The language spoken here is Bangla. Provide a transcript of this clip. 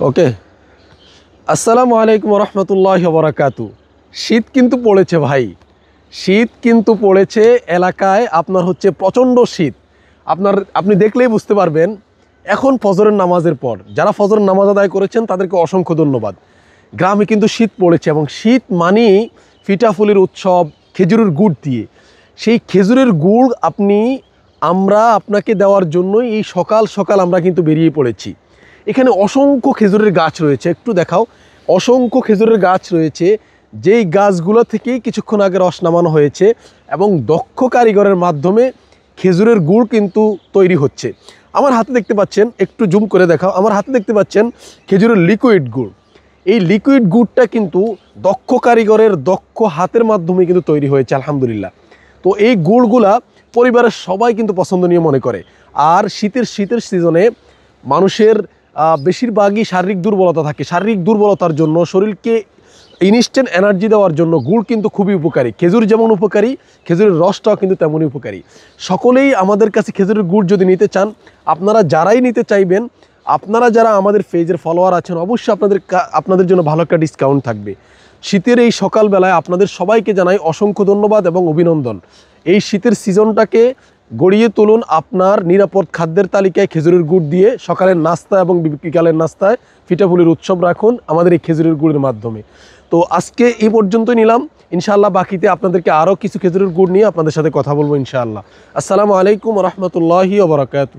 ওকে। আসসালামু আলাইকুম রহমতুল্লাহি ওয়া বারাকাতু। শীত কিন্তু পড়েছে ভাই, শীত কিন্তু পড়েছে এলাকায়। আপনার হচ্ছে প্রচণ্ড শীত। আপনি দেখলেই বুঝতে পারবেন। এখন ফজরের নামাজের পর যারা ফজরের নামাজ আদায় করেছেন তাদেরকে অসংখ্য ধন্যবাদ। গ্রামে কিন্তু শীত পড়েছে এবং শীত মানেই পিঠাফুলির উৎসব, খেজুরের গুড় দিয়ে। সেই খেজুরের গুড় আমরা আপনাকে দেওয়ার জন্যই এই সকাল সকাল আমরা কিন্তু বেরিয়ে পড়েছি। এখানে অসংখ্য খেজুরের গাছ রয়েছে, একটু দেখাও। অসংখ্য খেজুরের গাছ রয়েছে, যেই গাছগুলো থেকেই কিছুক্ষণ আগে রস নামানো হয়েছে এবং দক্ষ কারিগরের মাধ্যমে খেজুরের গুড় কিন্তু তৈরি হচ্ছে। আমার হাতে দেখতে পাচ্ছেন, একটু জুম করে দেখাও, আমার হাতে দেখতে পাচ্ছেন খেজুরের লিকুইড গুড়। এই লিকুইড গুড়টা কিন্তু দক্ষ কারিগরের দক্ষ হাতের মাধ্যমে কিন্তু তৈরি হয়েছে আলহামদুলিল্লাহ। তো এই গুড়গুলা পরিবারের সবাই কিন্তু পছন্দনীয় মনে করে। আর শীতের সিজনে মানুষের বেশিরভাগই শারীরিক দুর্বলতা থাকে। শারীরিক দুর্বলতার জন্য, শরীরকে ইনস্ট্যান্ট এনার্জি দেওয়ার জন্য গুড় কিন্তু খুবই উপকারী। খেজুর যেমন উপকারী, খেজুরের রসটাও কিন্তু তেমনই উপকারী। সকলেই আমাদের কাছে খেজুরের গুড় যদি নিতে চান, আপনারা যারাই নিতে চাইবেন, আপনারা যারা আমাদের পেজের ফলোয়ার আছেন, অবশ্যই আপনাদের জন্য ভালো একটা ডিসকাউন্ট থাকবে। শীতের এই সকালবেলায় আপনাদের সবাইকে জানাই অসংখ্য ধন্যবাদ এবং অভিনন্দন। এই শীতের সিজনটাকে গড়িয়ে তুলুন আপনার নিরাপদ খাদ্যের তালিকায় খেজুরের গুড় দিয়ে। সকালের নাস্তা এবং বিকালের নাস্তায় পিঠাপুলির উৎসব রাখুন আমাদের এই খেজুরের গুড়ের মাধ্যমে। তো আজকে এই পর্যন্তই নিলাম। ইনশাআল্লাহ বাকিতে আপনাদেরকে আরও কিছু খেজুরের গুড় নিয়ে আপনাদের সাথে কথা বলবো ইনশাআল্লাহ। আসসালামু আলাইকুম রহমতুল্লাহি ওয়া বারাকাতুহু।